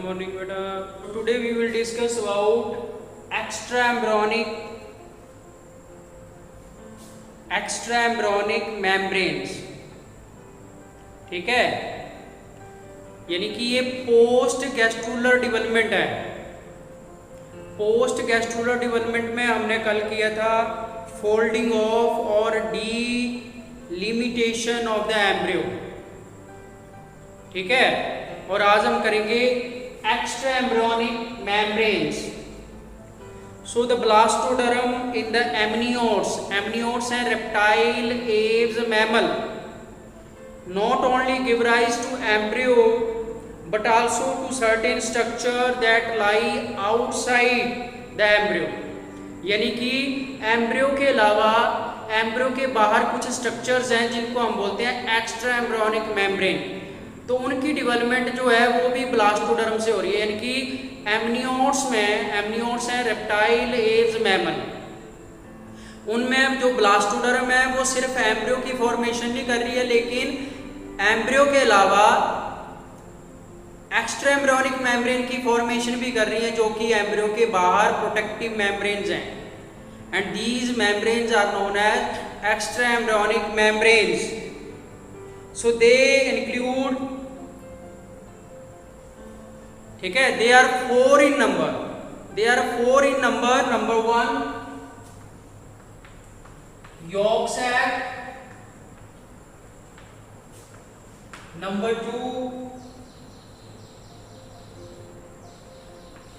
morning, beta. Today we will discuss about extraembryonic membranes. ठीक है, यानी कि ये पोस्ट गैस्ट्रुलर डेवलपमेंट है. पोस्ट गैस्ट्रुलर डेवलपमेंट में हमने कल किया था फोल्डिंग ऑफ और डिलिमिटेशन ऑफ द एम्ब्रियो. ठीक है, और आज हम करेंगे extra embryonic membranes. So the blastoderm in the amniotes. Amniotes हैं reptile, aves, mammal. Not only give rise to embryo but also to certain structure that lie outside the embryo. यानी कि embryo के अलावा एम्ब्रियो के बाहर कुछ structures हैं जिनको हम बोलते हैं एक्स्ट्रा एम्ब्रियोनिक मेम्ब्रेन. तो उनकी डेवलपमेंट जो है वो भी ब्लास्टोडर्म से हो रही है. यानी कि एमनियोट्स हैं रेप्टाइल, एव्स, मैमल. उनमें जो ब्लास्टोडर्म है वो सिर्फ एम्ब्रियो की फॉर्मेशन नहीं कर रही है, लेकिन एम्ब्रियो के अलावा एक्स्ट्रा एम्ब्रियोनिक मेम्ब्रेन की फॉर्मेशन भी कर रही है, जो कि एम्ब्रियो के बाहर प्रोटेक्टिव मेम्ब्रेन्स हैं. And these membranes are known as extra embryonic membranes. So they include, ठीक है, they are four in number. Number one yolk sac, number two,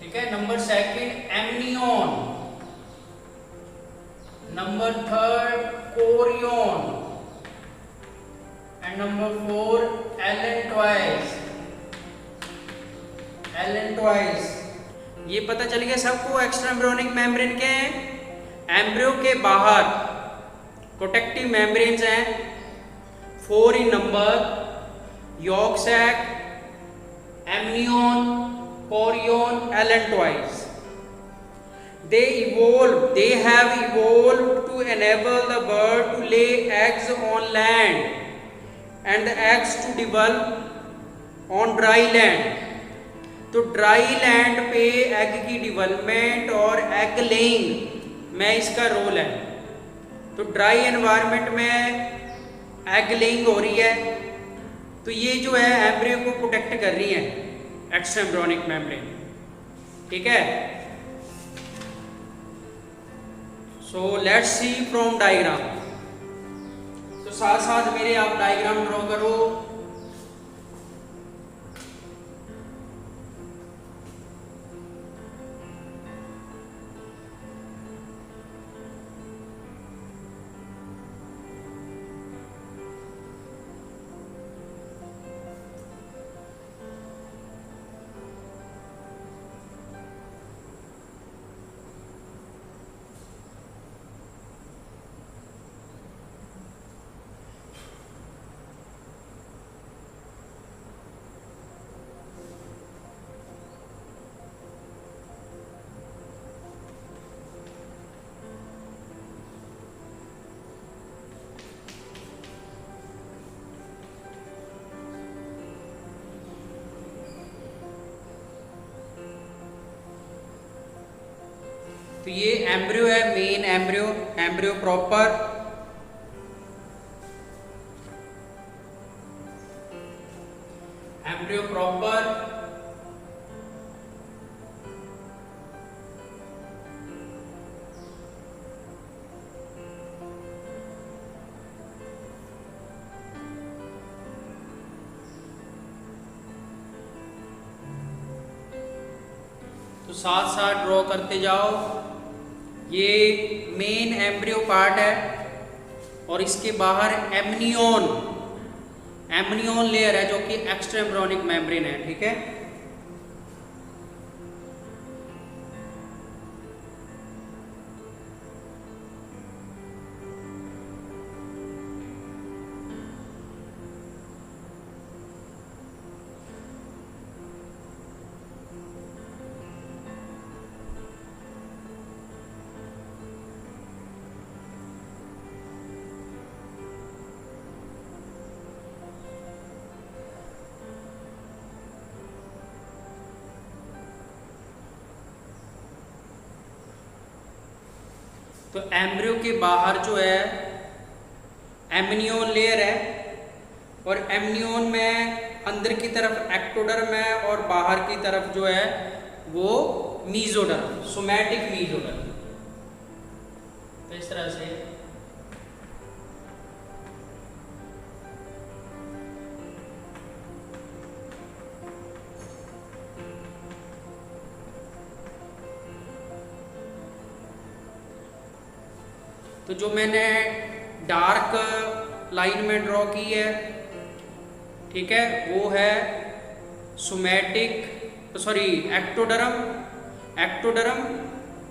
ठीक है, number second amnion, number third chorion and number four allantois. ये पता चल गया सबको extra embryonic membrane के हैं. एम्ब्रियो के बाहर प्रोटेक्टिव मेम्ब्रेन्स हैं, four in number: yolk sac, amnion, chorion, allantois. They have evolved to enable the bird to lay eggs on land and the eggs to develop on dry land. तो dry land पे egg की development और egg laying में इसका role है. तो dry environment में egg laying हो रही है, तो ये जो है एम्ब्रियो को प्रोटेक्ट कर रही है एक्स्ट्रा एम्ब्रियोनिक मेम्ब्रेन. ठीक है, so let's see from diagram. तो साथ साथ मेरे आप डायग्राम ड्रॉ करो. तो ये एम्ब्रियो है, मेन एम्ब्रियो प्रॉपर. तो साथ साथ ड्रॉ करते जाओ. ये मेन एम्ब्रियो पार्ट है और इसके बाहर एमनियन लेयर है जो कि एक्स्ट्रा एम्ब्रियोनिक मेम्ब्रेन है. ठीक है, तो एम्ब्रियो के बाहर जो है एमनियोन लेयर है, और एमनियोन में अंदर की तरफ एक्टोडर्म है और बाहर की तरफ जो है वो मीजोडर्म, सोमैटिक मीजोडर्म। तो इस तरह से तो जो मैंने डार्क लाइन में ड्रॉ की है, ठीक है, वो है सोमैटिक सॉरी एक्टोडर्म,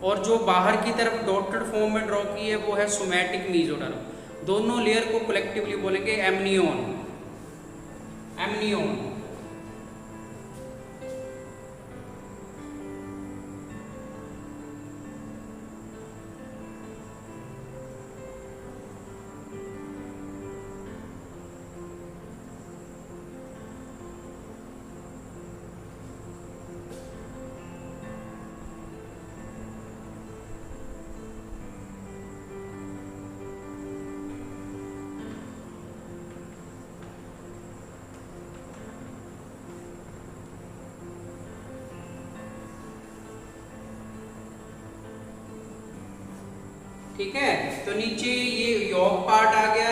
और जो बाहर की तरफ डॉटेड फॉर्म में ड्रॉ की है वो है सोमैटिक मीजोडर्म। दोनों लेयर को कलेक्टिवली बोलेंगे एमनियोन। ठीक है, तो नीचे ये यॉक पार्ट आ गया।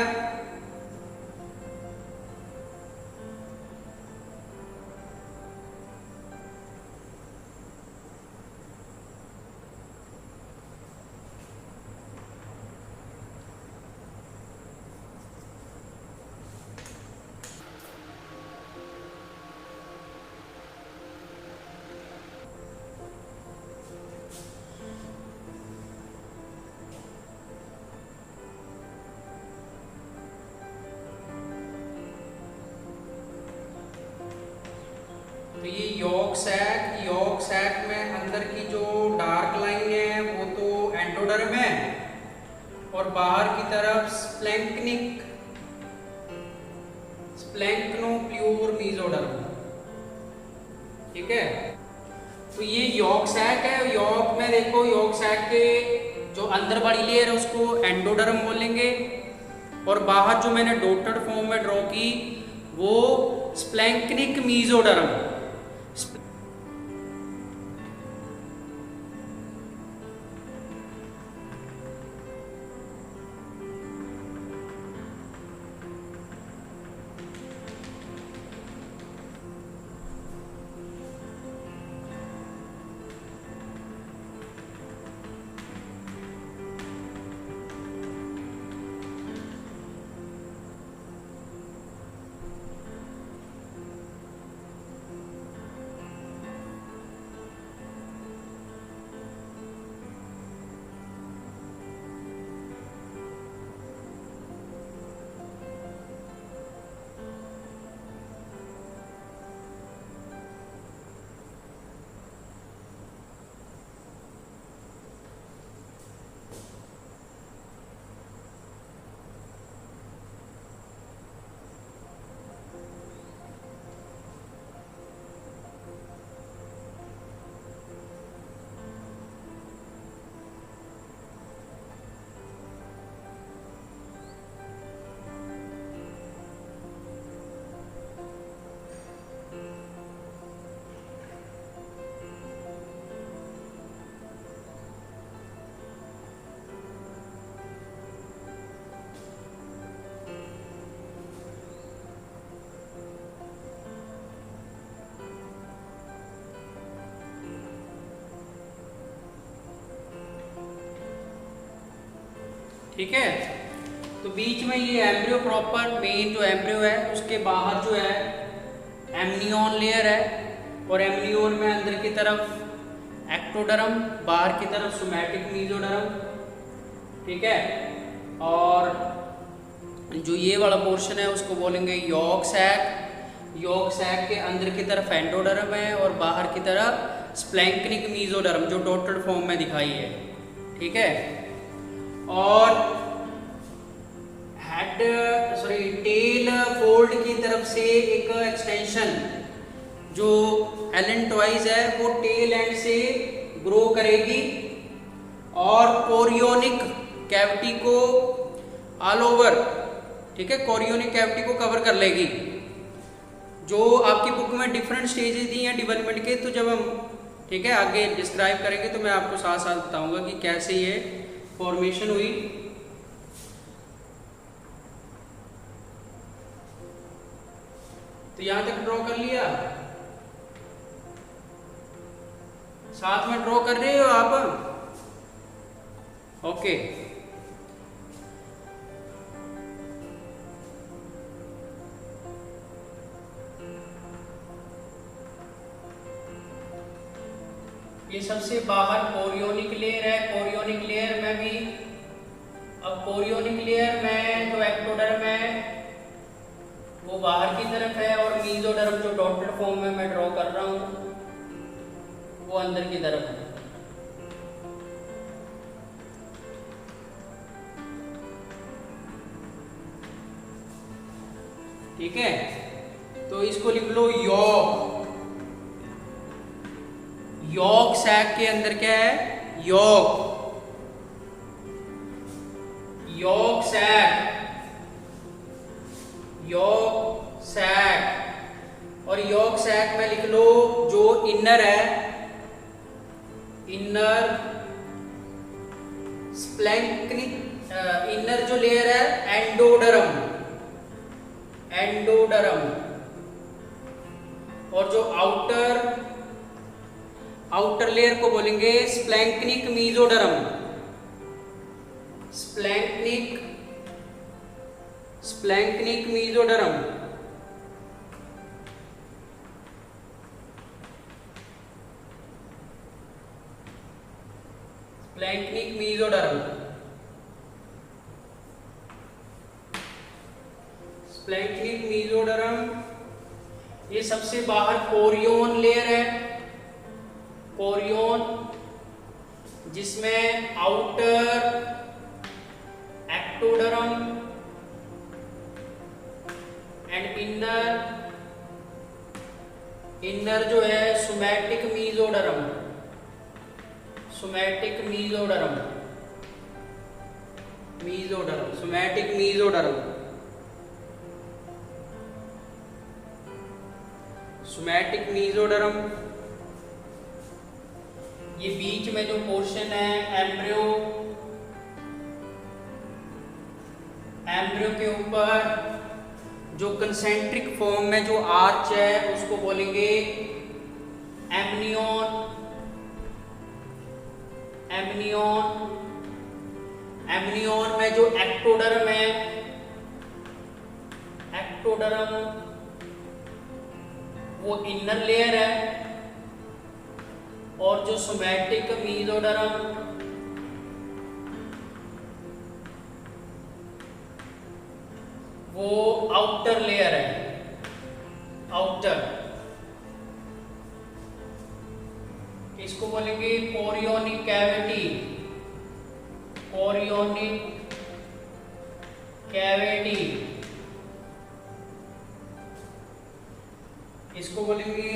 तो ये यॉक सैक में अंदर की जो डार्क लाइन है वो तो एंडोडर्म है, और बाहर की तरफ स्प्लैंक्नोप्ल्यूर मीजोडर्म। ठीक है, तो ये यॉक सैक है। यॉक में देखो, यॉक सैक के जो अंदर वाली लेयर है उसको एंडोडर्म बोलेंगे, और बाहर जो मैंने डॉटेड फॉर्म में ड्रॉ की वो स्प्लैंक्निक मीजोडर्म। ठीक है, तो बीच में ये एम्ब्रियो प्रॉपर मेन जो एम्ब्रियो है उसके बाहर जो है एमनियोन लेयर है, और एमनियोन में अंदर की तरफ एक्टोडर्म, बाहर की तरफ सोमैटिक मीजोडर्म। ठीक है, और जो ये वाला पोर्शन है उसको बोलेंगे यॉक सैक। यॉक सैक के अंदर की तरफ एंडोडर्म है और बाहर की तरफ स्प्लैंक्निक मीजोडर्म जो डॉटेड फॉर्म में दिखाई है। ठीक है, और टेल फोल्ड की तरफ से एक एक्सटेंशन जो एलेंटॉइज है वो टेल एंड से ग्रो करेगी, और कोरियोनिक कैविटी को ऑल ओवर, ठीक है, कोरियोनिक कैविटी को कवर कर लेगी। जो आपकी बुक में डिफरेंट स्टेजेस दी हैं डेवलपमेंट के, तो जब हम, ठीक है, आगे डिस्क्राइब करेंगे तो मैं आपको साथ साथ बताऊंगा कि कैसे ये फॉर्मेशन हुई। तो यहां तक ड्रॉ कर लिया, साथ में ड्रॉ कर रहे हो आप? ओके। ये सबसे बाहर कोरियोनिक लेयर है। कोरियोनिक लेयर में भी, अब कोरियोनिक लेयर में जो एक्टोडर्म है वो बाहर की तरफ है, और मीजोडर्म जो डॉटेड फॉर्म में मैं ड्रॉ कर रहा हूं वो अंदर की तरफ है। ठीक है, तो इसको लिख लो यॉक। यॉक सैक के अंदर क्या है? Yolk, yolk sac, yolk sac. और यॉक सैक में लिख लो जो इनर है, इनर स्प्लैंक्निक, इनर जो लेयर है एंडोडर्म, एंडोडर्म। और जो आउटर, आउटर लेयर को बोलेंगे splanchnic mesoderm, splanchnic, splanchnic mesoderm. Splanchnic mesoderm, splanchnic mesoderm. ये सबसे बाहर कोरियोन लेयर है, कोरियोन, जिसमें outer ectoderm and inner, inner जो है somatic mesoderm, somatic mesoderm, mesoderm, somatic mesoderm, somatic mesoderm. ये बीच में जो पोर्शन है एम्ब्रियो, एम्ब्रियो के ऊपर जो कंसेंट्रिक फॉर्म में जो आर्च है उसको बोलेंगे एमनियन, एमनियन। एमनियन में जो एक्टोडर्म है, एक्टोडर्म वो इनर लेयर है, और जो सोमैटिक मीजोडर्म वो आउटर लेयर है, आउटर। इसको बोलेंगे कोरियोनिक कैविटी, कोरियोनिक कैविटी। इसको बोलेंगे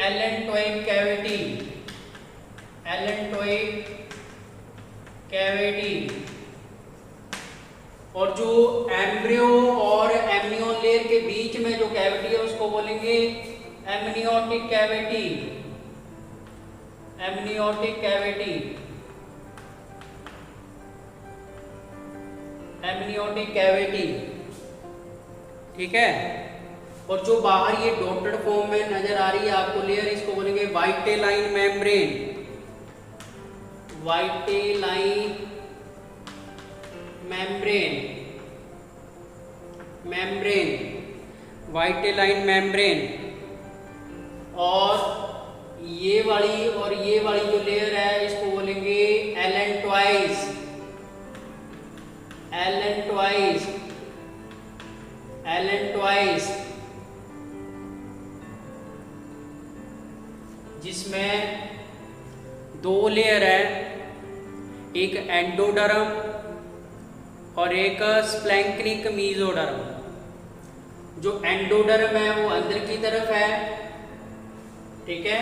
एलेंटोइक कैविटी, एलेंटोइक कैविटी। और जो एम्ब्रियो और एमनियन लेयर के बीच में जो कैविटी है उसको बोलेंगे amniotic cavity, amniotic cavity, amniotic cavity. ठीक है, और जो बाहर ये डॉटेड फॉर्म में नजर आ रही है आपको लेयर, इसको बोलेंगे vitelline membrane, vitelline membrane, membrane, vitelline membrane. और ये वाली जो लेयर है इसको बोलेंगे एलेंटोइस, एलेंटोइस, एलेंटोइस, जिसमें दो लेयर है, एक एंडोडर्म और एक स्प्लैंक्निक मीजोडर्म। जो एंडोडर्म है वो अंदर की तरफ है, ठीक है,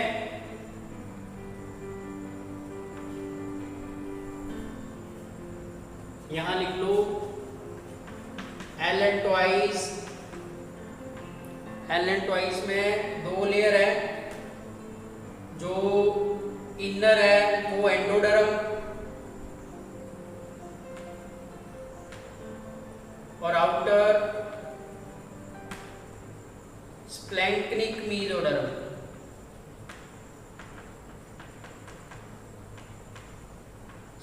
यहां लिख लो एल एंड ट्वाइस में 2 लेयर है, जो इनर है वो एंडोडर्म और outer splanchnic mesoderm.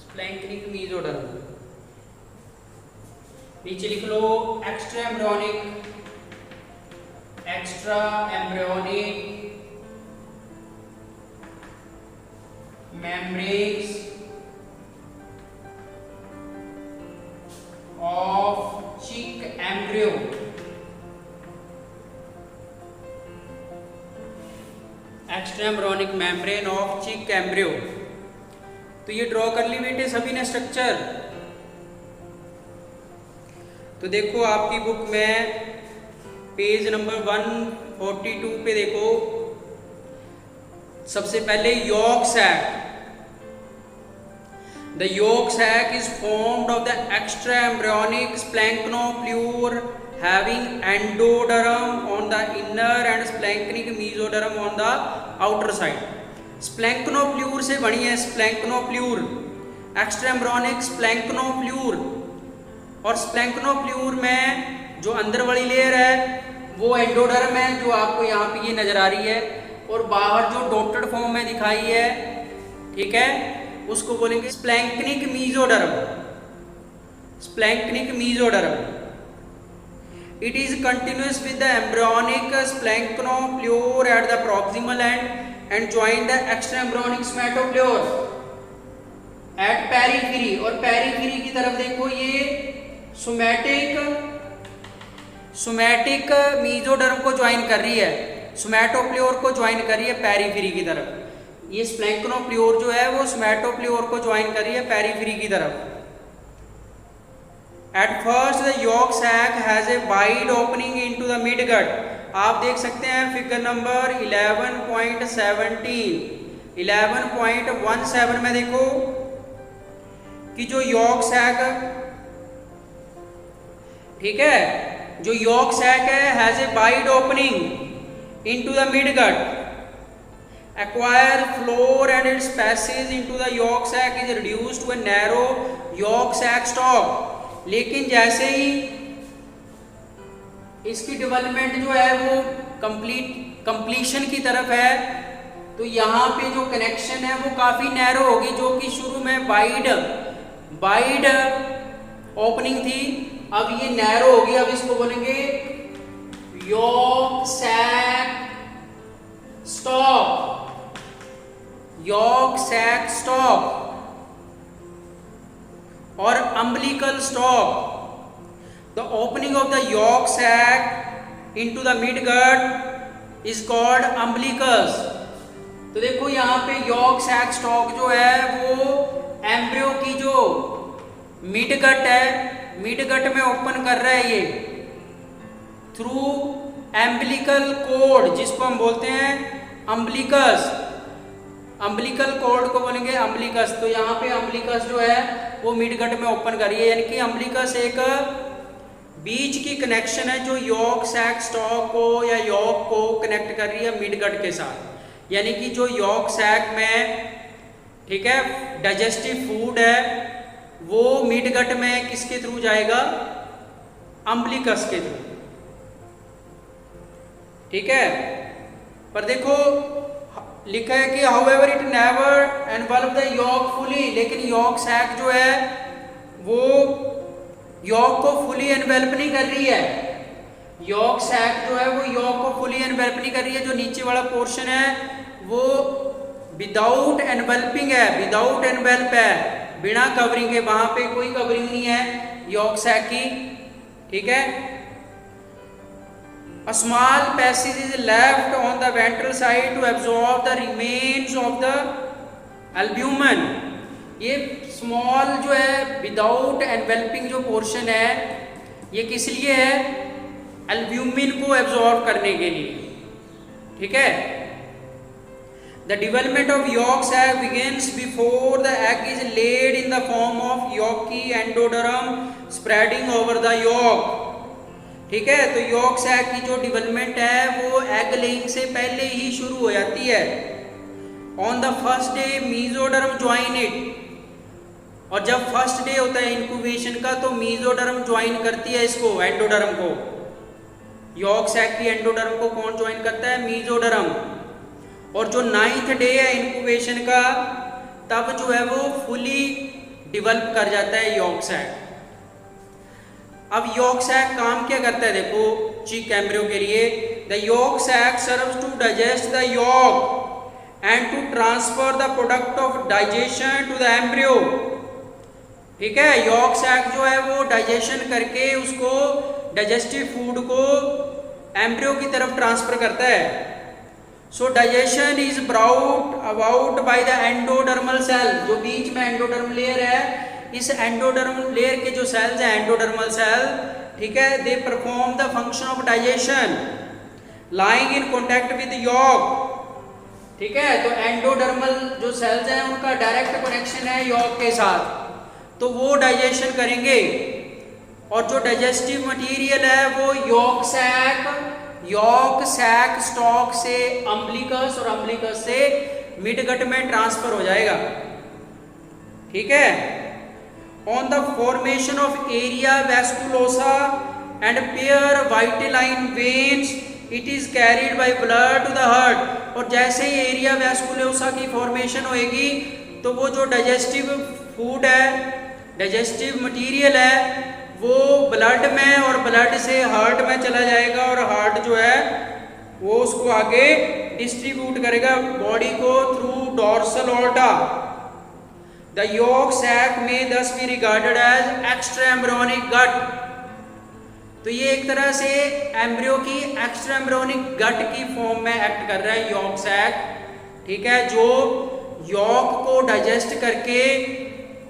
Splanchnic mesoderm. नीचे लिख लो extra embryonic membranes of chick embryo। Extra embryonic membrane of chick embryo. तो ये ड्रॉ कर ली बेटे सभी ने स्ट्रक्चर। तो देखो आपकी बुक में पेज नंबर 142 पे देखो, सबसे पहले yolk sac. The yolk sac is formed of the extra embryonic splanchnoplure having endoderm on the inner and splanchnic mesoderm on the outer side। splanchnoplure से बनी है splanchnoplure, extra embryonic splanchnoplure। और splanchnoplure में जो अंदर वाली लेयर है वो एंडोडर्म है, जो आपको यहाँ पे ये नजर आ रही है, और बाहर जो डॉटेड फॉर्म में दिखाई है, ठीक है, उसको बोलेंगे splanchnic mesoderm. Splanchnic mesoderm. It is continuous with the embryonic splanchnopleure at the proximal end join the extra embryonic somatopleure at periphery. और पेरिफेरी की तरफ देखो ये सोमैटिक मेसोडर्म को ज्वाइन कर रही है, सोमैटोप्ल्यूर को ज्वाइन कर रही है पेरिफेरी की तरफ। ये स्प्लैंक्नोप्ल्यूर जो है वो सोमैटोप्ल्यूर को ज्वाइन कर रही है पेरिफेरी की तरफ। At first the yolk sac has a wide opening into the midgut. आप देख सकते हैं फिगर नंबर 11.17 में देखो कि जो यॉर्क सैक, ठीक है, जो यॉर्क सैक है has a wide opening into the midgut, acquire floor and its passage into the yolk sac is reduced to a narrow yolk sac stalk। लेकिन जैसे ही इसकी डेवलपमेंट जो है वो कंप्लीशन की तरफ है, तो यहाँ पे जो कनेक्शन है वो काफी नैरो होगी, जो कि शुरू में वाइड ओपनिंग थी, अब ये नैरो होगी। अब इसको बोलेंगे yolk sac stalk. Yolk sac stalk और umbilical stalk. The opening of the yolk sac into the midgut is called umbilicus. तो देखो यहाँ पे यॉर्क सैक स्टॉक जो है वो एम्ब्रियो की जो मिडगट है, मिडगट में ओपन कर रहा है ये थ्रू एम्बिलिकल कोड, जिसको हम बोलते हैं अम्बिलिकस। अम्बिलिकल कॉर्ड को बोलेंगे अम्बिलिकस। तो यहाँ पे अम्बिलिकस जो है वो मिडगट में ओपन कर रही है, यानी कि अम्बिलिकस एक बीच की कनेक्शन है जो यॉर्क सैक स्टॉक को या यॉर्क को कनेक्ट कर रही है मिडगट के साथ। यानी कि जो यॉर्क सैक में, ठीक है, डाइजेस्टिव फूड है वो मिडगट में किसके थ्रू जाएगा? अम्बिलिकस के थ्रू, ठीक है। पर देखो लिखा है कि however it never involve the yolk fully, लेकिन यॉर्क सैक जो है वो यॉर्क को फुली एनवेल्प नहीं कर रही है। यॉर्क सैक जो है वो यॉर्क को फुली एनवेल्प नहीं कर रही है। जो नीचे वाला पोर्शन है वो विदाउट एनवेल्पिंग है, विदाउट एनवेल्प है, बिना कवरिंग के, वहां पे कोई कवरिंग नहीं है यॉर्क सैक की, ठीक है। A small passage is left on the ventral side to absorb the remains of the albumin। ये स्मॉल जो है विदाउट एनवेल्पिंग जो पोर्शन है ये किस लिए है? एल्ब्यूमिन को एब्जॉर्ब करने के लिए, ठीक है। The development of yolk sac begins before the egg is laid in the form of yolky endoderm spreading over the yolk. ठीक है, तो yolk sac की जो डेवलपमेंट है वो एग लेइंग से पहले ही शुरू हो जाती है. On the first day mesoderm join it. और जब फर्स्ट डे होता है इंक्यूबेशन का तो mesoderm ज्वाइन करती है इसको, एंडोडर्म को. यॉर्क सैक की एंडोडर्म को कौन ज्वाइन करता है? mesoderm. और जो 9th डे है इंक्यूबेशन का तब जो है वो फुली डेवलप कर जाता है यॉर्क सैक. अब यॉर्क सैक काम क्या करता है देखो चिक एम्ब्रियो के लिए. The yolk sac serves to digest the yolk and to transfer the product of digestion to the embryo. ठीक है, यॉर्क सैक जो है वो डाइजेशन करके उसको डाइजेस्टिव फूड को एम्ब्रियो की तरफ ट्रांसफर करता है. So digestion is brought about by the endodermal cell. जो बीच में एंडोडर्म लेयर है, इस एंडोडर्म लेयर के जो सेल्स हैं एंडोडर्मल सेल, ठीक है, they perform the function of digestion lying in contact with York. ठीक है, तो एंडोडर्मल जो सेल्स हैं उनका डायरेक्ट कनेक्शन है यॉर्क के साथ, तो वो डाइजेशन करेंगे. और जो डाइजेस्टिव मटेरियल है वो यॉर्क सैक स्टॉक से अम्बिलिकस और अम्बिलिकस से मिडगट में ट्रांसफर हो जाएगा. ठीक है. On the formation of area vasculosa and pair vitelline veins, it is carried by blood to the heart. और जैसे ही एरिया वैस्कुलोसा की फॉर्मेशन होएगी तो वो जो डाइजेस्टिव फूड है, डाइजेस्टिव मटेरियल है, वो ब्लड में और ब्लड से हार्ट में चला जाएगा और हार्ट जो है वो उसको आगे डिस्ट्रीब्यूट करेगा बॉडी को through dorsal aorta. The yolk sac may thus be regarded as extraembryonic gut. तो ये एक तरह से एम्ब्रियो की एक्स्ट्रा एम्ब्रियोनिक गट की फॉर्म में एक्ट कर रहा है यॉर्क सैक. ठीक है, जो यॉर्क को डाइजेस्ट करके,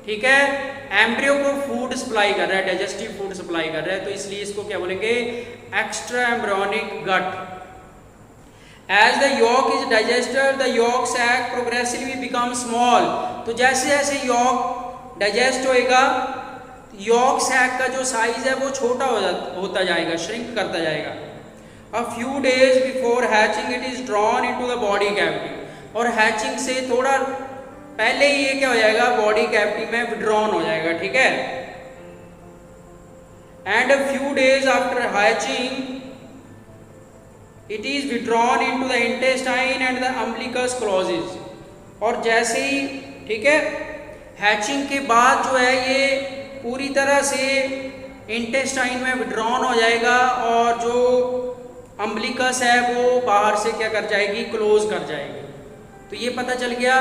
ठीक है, एम्ब्रियो को फूड सप्लाई कर रहा है, डाइजेस्टिव फूड सप्लाई कर रहा है. तो इसलिए इसको क्या बोलेंगे? Extra embryonic gut. As the yolk is digested, the yolk sac progressively becomes small. तो जैसे जैसे yolk डाइजेस्ट होएगा, yolk sac का जो साइज है वो छोटा होता जाएगा, श्रिंक करता जाएगा. A few days before hatching, it is drawn into the body cavity. और हैचिंग से थोड़ा पहले ही ये क्या हो जाएगा? बॉडी कैविटी में विड्रॉन हो जाएगा. ठीक है. And a few days after hatching, it is withdrawn into the intestine and the umbilicus clauses. और जैसे ही, ठीक है, हैचिंग के बाद जो है ये पूरी तरह से इंटेस्टाइन में विड्रॉन हो जाएगा और जो अम्बिलिकस है वो बाहर से क्या कर जाएगी? क्लोज कर जाएगी. तो ये पता चल गया